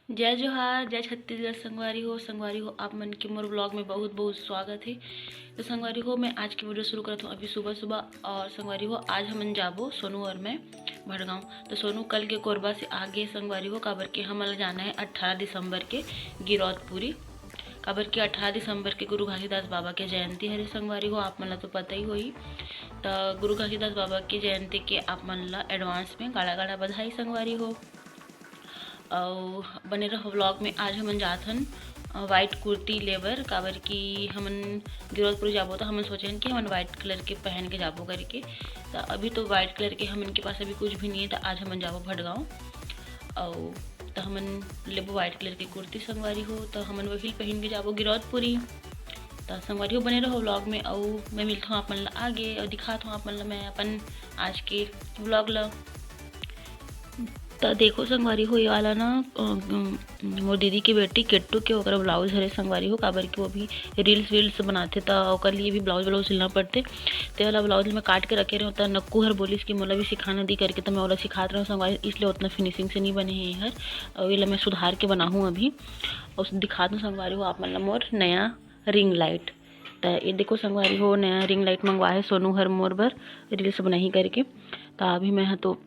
जय जोहार, जय छत्तीसगढ़। संगवारी हो आप मन के मोर ब्लॉग में बहुत बहुत स्वागत है। तो संगवारी हो मैं आज की वीडियो शुरू करता हूँ अभी सुबह सुबह। और संगवारी हो आज हम जाबो सोनू और मैं भड़गांव। तो सोनू कल के कोरबा से आगे संगवारी हो काबर के हमला जाना है 18 दिसंबर के गिरौदपुरी। काबर के 18 दिसंबर के गुरु घासीदास बाबा के जयंती हरे संगवारी हो, आप मन ला तो पता ही होई। तो गुरु घासीदास बाबा के जयंती के आप मन ला एडवांस में गाड़ा गाड़ा बधाई संगवारी हो। और बने रहो व्लॉग में। आज हमन जात हन वाइट कुर्ती लेबर, काबर की हमन गिरौदपुर जाबो तो हमन सोचें कि हमन वाइट कलर के पहन के जाबो करके। तो अभी तो वाइट कलर के हमन के पास अभी कुछ भी नहीं है। तो आज हमन जाबो भड़गांव और तो हमन लेबो वाइट कलर की कुर्ती संगवारी हो। तो हमन वही पहन के जाबो गिरौदपुरी। तो संगवारी हो बने रहो व्लॉग में। और मैं मिलता हूँ आप मन ला आगे और दिखाता हूँ आप मन ला मैं अपन आज के व्लॉग ला। तो देखो संगवारी हो, ये वाला ना मोर दीदी की बेटी किट्टू के ओकरा ब्लाउज हरे संगवारी हो, काबर कि वो भी रील्स बनाते तो ओकर लिए भी ब्लाउज सिलना पड़ते। तो वाला ब्लाउज मैं काट के रखे रहे। तो नक्कू हर बोलिस कि मोला भी सिखाना दी करके, तो मैं वाला सिखात रहा हूँ संगवारी, इसलिए उतना फिनिशिंग से नहीं बने हैं हर। और ये मैं सुधार के बना हूँ अभी और दिखाता हूँ संगवारी हो आप मतलब मोर नया रिंग लाइट। तो ये देखो संगवारी हो नया रिंग लाइट मंगवा है सोनू हर मोर भर रील्स बनाही करके। तो अभी मैं तो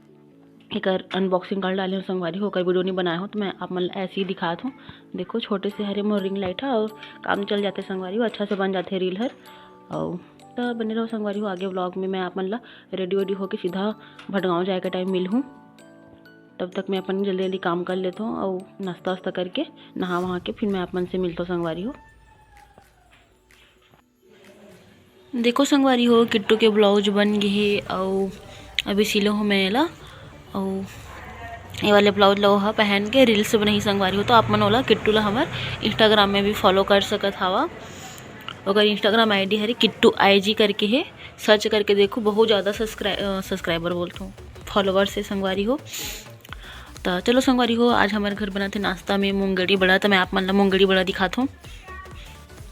एक अनबॉक्सिंग कर डाले हूँ संगवारी होकर, वीडियो नहीं बनाया हूँ तो मैं आप मतलब ऐसे ही दिखाता हूँ। देखो छोटे से हरे मोर रिंग लाइट है और काम चल जाते संगवारी हो, अच्छा से बन जाते रील हर। और तो बने रहो संगवारी हो आगे व्लॉग में। मैं आप मतलब रेडी वेडी होकर सीधा भड़गांव जाए के टाइम मिल हूँ। तब तक मैं अपन जल्दी जल्दी काम कर लेता हूँ और नाश्ता वास्ता करके नहा वहाँ के फिर मैं आप मन से मिलता हूँ संगवारी हो। देखो संगवारी हो किट्टू के ब्लाउज बन गए और अभी सिलो हूँ मैं ला। और ये वाले ब्लाउज लो हा पहन के रील्स बनाई संगवारी हो। तो आप मन ओला किट्टू ला हमार इंस्टाग्राम में भी फॉलो कर सकत हवा। अगर इंस्टाग्राम आईडी हरी किट्टू IG करके है, सर्च करके देखो। बहुत ज़्यादा सब्सक्राइबर बोलता हूँ फॉलोवर से संगवारी हो। तो चलो संगवारी हो आज हमारे घर बना थे नाश्ता में मूंगड़ी बड़ा। तो मैं आप मन ला मूंगड़ी बड़ा दिखाता हूँ,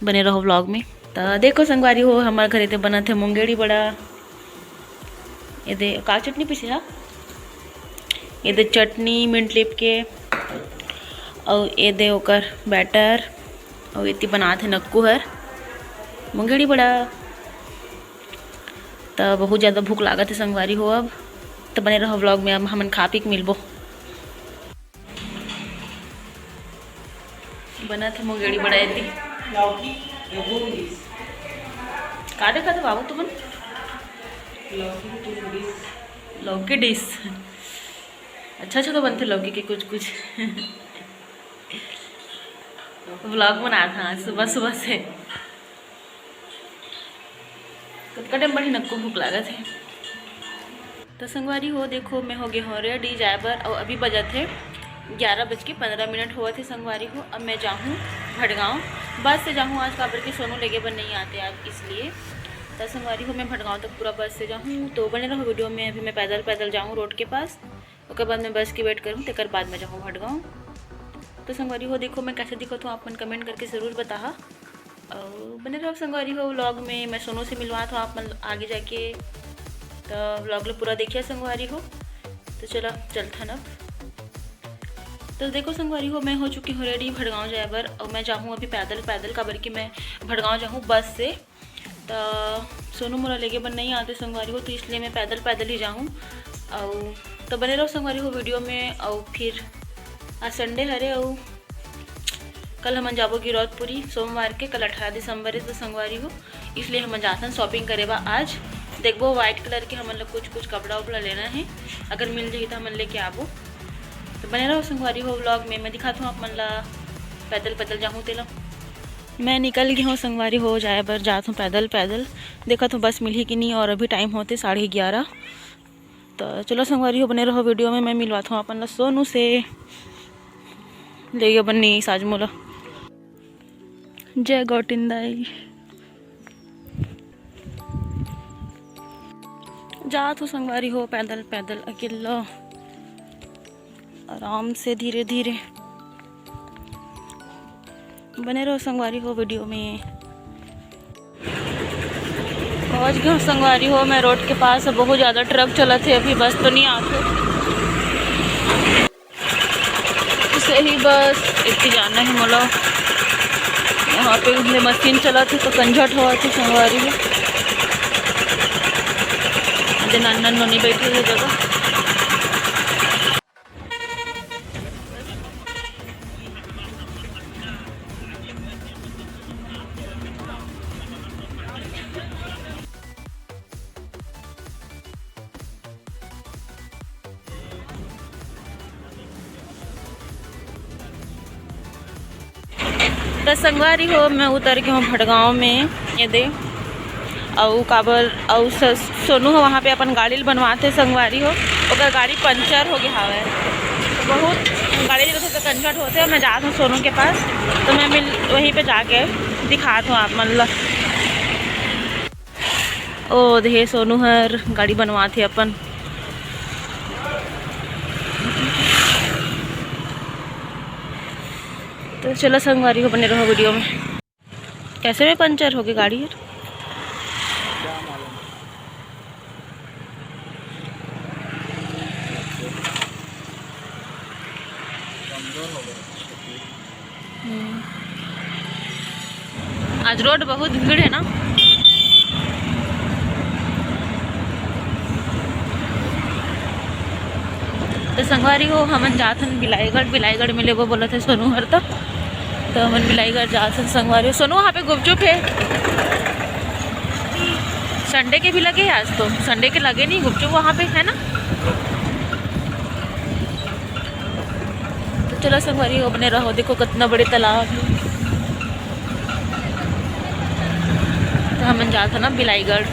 बने रहो व्लॉग में। तो देखो संगवारी हो हमारे घर बना थे मूंगड़ी बड़ा। ये दे का चटनी पीसे हा, ये दे चटनी मिंट लिप के और ये दे ओकर बैटर और इतनी बना थे नक्कू हर मूंगड़ी बड़ा। तो बहुत ज़्यादा भूख लागत है संगवारी हो अब। तो बने रहो व्लॉग में, अब हमन खा पी के मिलबो। बना थे मूंगड़ी बड़ा इतनी का देखा था बाबू तुमन लौकी डिश। अच्छा तो बनते लौकी के कुछ व्लॉग बना था सुबह सुबह से। कब का टाइम बड़ी नक्को भूख लागत है। तो संगवारी हो देखो मैं हो गए हो रेडी जाए बर। और अभी बजत है 11:15 हुआ थे संगवारी हो। अब मैं जाऊँ भड़गांव, बस से जाऊँ आज काबर के सोनू लेके बन नहीं आते आज इसलिए। तो संगवारी हो मैं भड़गांव तक पूरा बस से जाऊँ। तो बने रहो वीडियो में। अभी मैं पैदल जाऊँ रोड के पास, उसके बाद मैं बस की वेट करूँ, तेकर बाद में जाऊँ भड़गांव। तो संगवारी हो देखो मैं कैसे दिखत हूँ, आप मन कमेंट करके ज़रूर बता। और बने रहो संगवारी हो व्लॉग में। मैं सोनू से मिलवा था आप मन आगे जाके। तो व्लॉग लो पूरा देखिए संगवारी हो। तो चलो चलता ना। तो देखो संगवारी हो मैं हो चुकी हूँ रेडी भड़गांव जाए बर। और मैं जाऊँ अभी पैदल काबर कि मैं भड़गांव जाऊँ बस से। तो सोनू मोरा लेके बन नहीं आते संगवारी हो, तो इसलिए मैं पैदल ही जाऊँ। और तो बने रहो संगवारी हो वीडियो में। और फिर आज संडे हरे और कल हम जाबो गिरौदपुरी सोमवार के। कल 18 दिसंबर है तो संगवारी हो इसलिए हम जाते शॉपिंग करे बा आज। देखबो वाइट कलर के हमन लोग कुछ कपड़ा उपड़ा लेना है, अगर मिल जाए तो हमन लेके आबो। तो बने रहो संगवारी हो व्लॉग में। मैं दिखाता हूँ आप मन ला पैदल जाऊँ तेला। मैं निकल गई हूँ संगवारी हो जाए बर, जाता हूँ पैदल। देखा तो बस मिली कि नहीं, और अभी टाइम होते 11:30। तो चलो संगवारी हो बने रहो वीडियो में। मैं मिलवाता हूँ अपन ला सोनू से, ले गए बन्नी साज मोला। जय गौटिंदाई जा तो संगवारी हो पैदल अकेला आराम से धीरे धीरे। बने रहो संगवारी हो वीडियो में। पहुँच गए संगवारी हो मैं रोड के पास। बहुत ज़्यादा ट्रक चला थे, अभी बस तो नहीं आते। से ही बस इतनी जाना है मोला। यहाँ पे मशीन चला थे तो कंझट हुआ थी संगवारी में। नन्ना नोनी बैठी है जगह। तो संगवारी हो मैं उतर के हूँ भटगांव में। ये दे और काबर और सोनू हो वहाँ पे अपन गाड़ी बनवाते संगवारी हो। ओकर गाड़ी पंचर हो गया हवे तो बहुत गाड़ी जगह तो कंजट होते। और मैं जात हूँ सोनू के पास तो मैं वहीं पे जाके दिखात हूँ आप मन ला। ओ दे सोनू हर गाड़ी बनवाते अपन। तो चलो संगवारी को बने रहो वीडियो में। कैसे में पंचर हो गई गाड़ी यार? आज रोड बहुत भीड़ है ना। तो संगवारी हो हमन जाथन बिलाईगढ़ मिले वो बोला थे सोनू हर तो हमन बिलाईगढ़ जाथन संगवारी हो। सोनू वहाँ पे गुपचुप है। संडे के भी लगे आज तो संडे के लगे नहीं गुपचुप वहाँ पे है ना। तो चलो संगवारी हो बने रहो। देखो कितना बड़े तालाब है। तो हमन जाता ना बिलाईगढ़।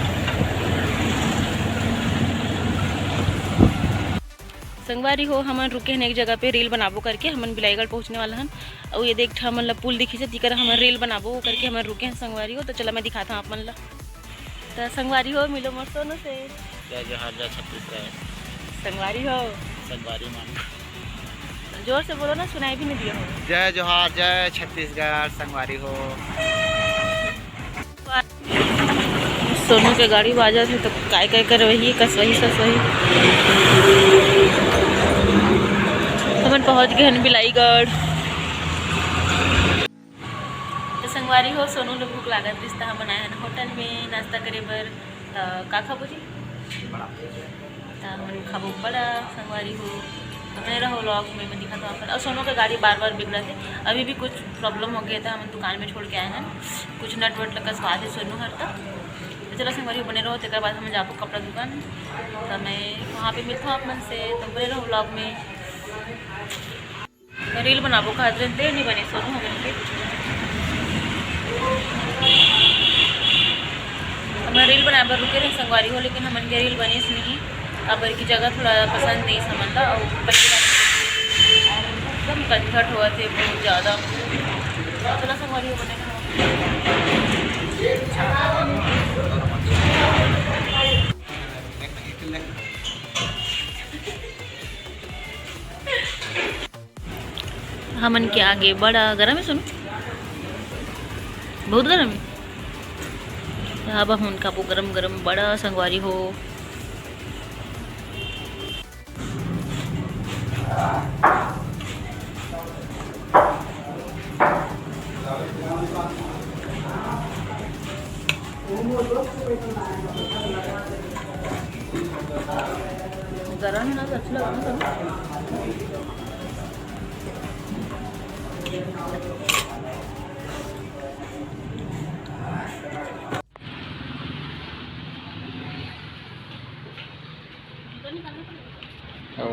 संगवारी हो हमन रुके हैं एक जगह पे रील बनाबो करके। हमन बिलाईगढ़ पहुंचने वाला हन और ये देख हमन ला पुल दिखी से तिकर हमन रील बनाबो करके हमन रुके हैं संगवारी हो। तो चला मैं दिखाता हूँ आप मन ला। तो संगवारी हो मिलो मोर सोनू से। जय जोहार जय छत्तीसगढ़। संगवारी हो संगवारी मान जोर से बोलो ना सुनाई भी नहीं दिया हो। जय जोहार जय छत्तीसगढ़ संगवारी हो। सोनू के गाड़ी बाजा थे तो काय काय कर वही कसवही ससवही। हमन पहुंच गए हैं बिलाईगढ़। तो संगवारी हो सोनू लोग भूख लागत रिश्ता हमन आए हैं होटल में नाश्ता करे बर। का खाबो जी? हमन खाबो बड़ा संगवारी हो। तो बने रहो व्लॉग में मैं दिखाता हूँ। और सोनू का गाड़ी बार बार बिगड़ा थे। अभी भी कुछ प्रॉब्लम हो गया था। हम दुकान में छोड़ के आए हैं। कुछ नट वट कसवा थे सोनू हर तक। तो चलो संगवारी बने रहो। तेकर बाद हम जाबो कपड़ा दुकान तो मैं वहाँ पे मिलता हूँ आप मन से। तो बने रहो व्लॉग में। रील बनाबो खातिर देर नहीं बने सोनू हमन के। हम रील बनाए बर रुके रहे संगवारी हो लेकिन हमन के रील बनीस नहीं। अब की जगह थोड़ा पसंद नहीं समझ ला और एकदम कंजट हुआ थे बहुत ज़्यादा। चला संगवारी हो बने हमन के आगे बड़ा गर्म है सुनो बहुत गर्म है। अब हम उनका वो गरम गरम बड़ा संगवारी हो। गरम है ना तो अच्छा लगता है।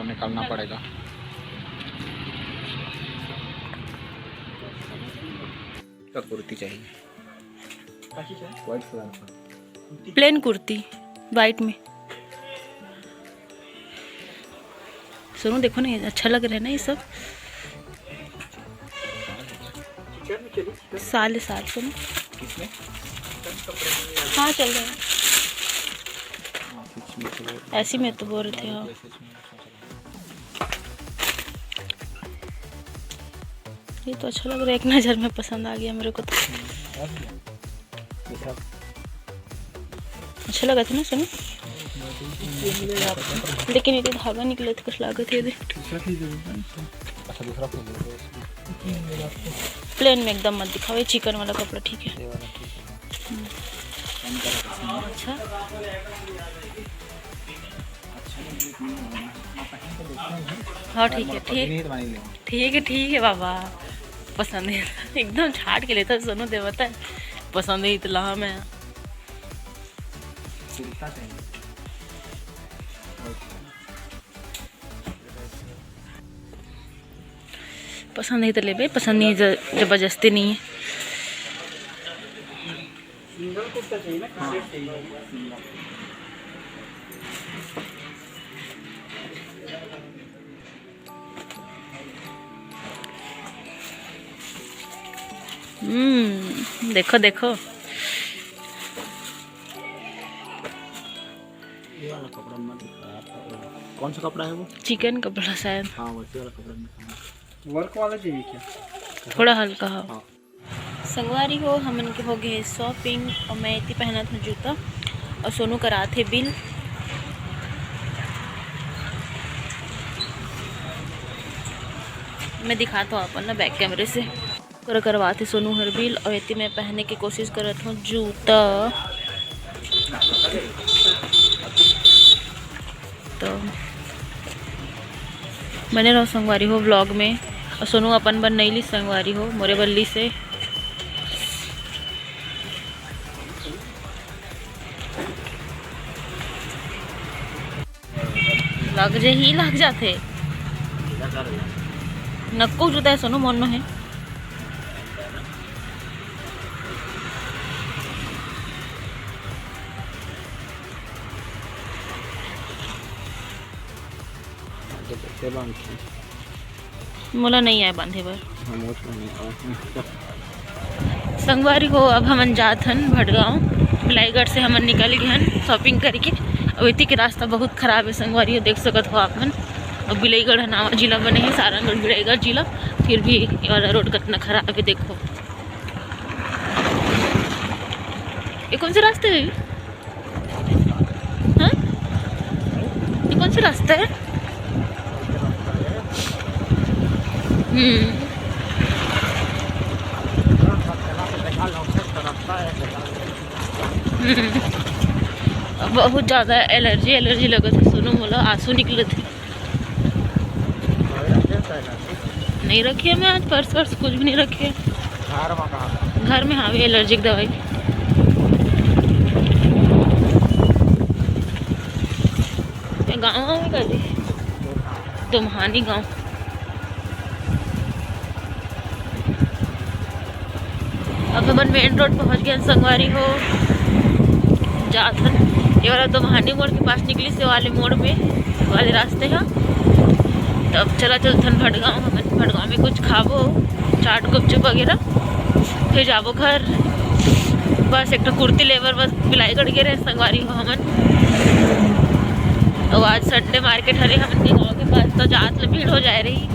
निकालना पड़ेगा। तो कुर्ती चाहिए व्हाइट कलर का प्लेन कुर्ती वाइट में। सुनो देखो ना अच्छा लग रहा है ना ये सब। साल सुनो हाँ चल रहा है ऐसी में तो बोल रहे थे। हाँ ये तो अच्छा लग रहा है। एक नज़र में पसंद आ गया मेरे को तो। अच्छा लगा था ना सुनो लेकिन ये धागा निकले थे कुछ लागत है। अच्छा दूसरा फूल है प्लेन में एकदम मत दिखाओ, ये चिकन वाला कपड़ा ठीक है। ये वाला ठीक है। अच्छा हाँ ठीक है ठीक है बाबा, पसंद है एकदम छाट के लेता सुनो दे बता, पसंद है इतना मैं पसंद है तो ले भाई, पसंद नहीं जबरदस्ती नहीं है। देखो देखो ये वाला कपड़ा मत दिखा, कौन सा कपड़ा है वो? चिकन कपड़ा शायद। हाँ वैसे वाला कपड़ा दिखा, वर्क वाला चाहिए क्या? थोड़ा हल्का हो। हाँ। संगवारी हो हमन के हो गए शॉपिंग, और मैं इतनी पहना था जूता और सोनू करा थे बिल। मैं दिखाता हूँ अपन ना बैक कैमरे से करवाते सोनू हर बिल, और इतनी मैं पहनने की कोशिश कर रहा हूँ जूता। तो मैंने रहो संगवारी हो व्लॉग में, और सोनू अपन बन नहीं ली संगवारी हो मोरे बल्ली से। लग जाते नक्को जूता है सोनू मन है। मोला नहीं आए बांधे बर संगवारी हो। अब हमन जात हन भटगांव, बिलाईगढ़ से हमन निकल गए हन शॉपिंग करके। अब इतनी के रास्ता बहुत खराब है संगवारी हो, देख सकत हो आप मन। अब बिलाईगढ़ नावा जिला बने हैं, सारंगढ़ बिलाईगढ़ जिला, फिर भी ये वाला रोड कितना खराब है देखो। ये कौन से रास्ते है? हाँ ये कौन से रास्ता है? बहुत ज़्यादा एलर्जी लगा था सुनो, मोला आंसू निकले थे। नहीं रखी है मैं आज, पर्स कुछ भी नहीं रखे घर में। हाँ भी एलर्जिक दवाई। गाँव में गली दुम्हानी गाँव। अब अपन मेन रोड पहुंच गए संगवारी हो जाथन। ये वाला दुम्हानी मोड़ के पास निकली से वाले मोड़ पे वाले रास्ते हैं। तब चला चलथन भटगांव, हमन भटगांव में कुछ खाबो चाट गुपचुप वगैरह, फिर जाबो घर। बस एक कुर्ती लेबर बस बिलाईगढ़ गए रहे संगवारी हो हमन। तो आज संडे मार्केट हरे हमन के गाँव के पास, तो जात में भीड़ हो जाए रही।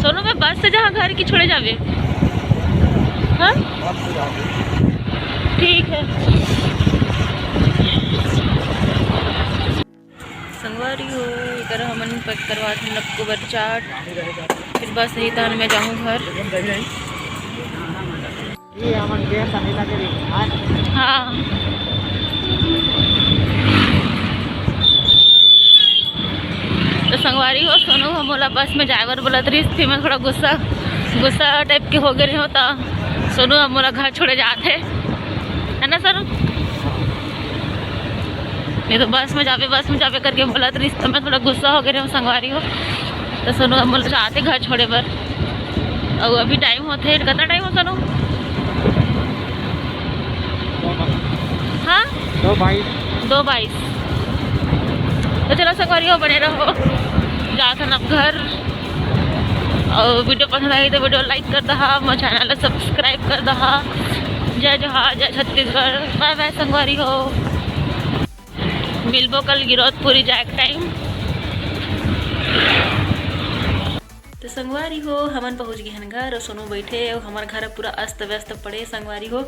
सोनू मैं बस से जहाँ घर की छोड़े जावे। हाँ ठीक है। संगवारी हो इधर हमन पैक करवा थे नक्को बर चाट, फिर बस यही था मैं जाऊँ घर। हाँ तो संगवारी हो सोनू हम बोला बस में ड्राइवर बोला रही थी, मैं थोड़ा गुस्सा टाइप के हो गए होता। सोनू हम बोला घर छोड़े जाते है ना सोनू, नहीं तो बस में जावे करके बोला तो रिश्ते में थोड़ा गुस्सा हो गए संगवारी हो। तो सोनू हम बोला चाहते घर छोड़े पर, और अभी टाइम होते कितना टाइम हो सोनू? हाँ 2:22। तो चलो संगवारी हो बने रहो, जाते अब घर। और वीडियो पसंद आई तो वीडियो लाइक कर दहा, मेरे चैनल सब्सक्राइब कर दहा। जय जोहार, जय छत्तीसगढ़, बाय बाय संगवारी हो। मिलबो कल गिरौदपुरी जाए टाइम। तो संगवारी हो हमन पहुंच गए हैं घर, और सोनू बैठे और हमारे घर पूरा अस्त व्यस्त पड़े संगवारी हो।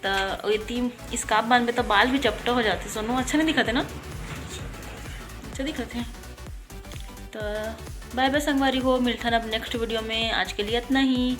तो ये स्कार्फ बांध में तो बाल भी चपटा हो जाते सोनू, अच्छा नहीं दिखते ना? अच्छा दिखते। तो बाय बाय संगवारी हो, मिलते हैं अब नेक्स्ट वीडियो में। आज के लिए इतना ही।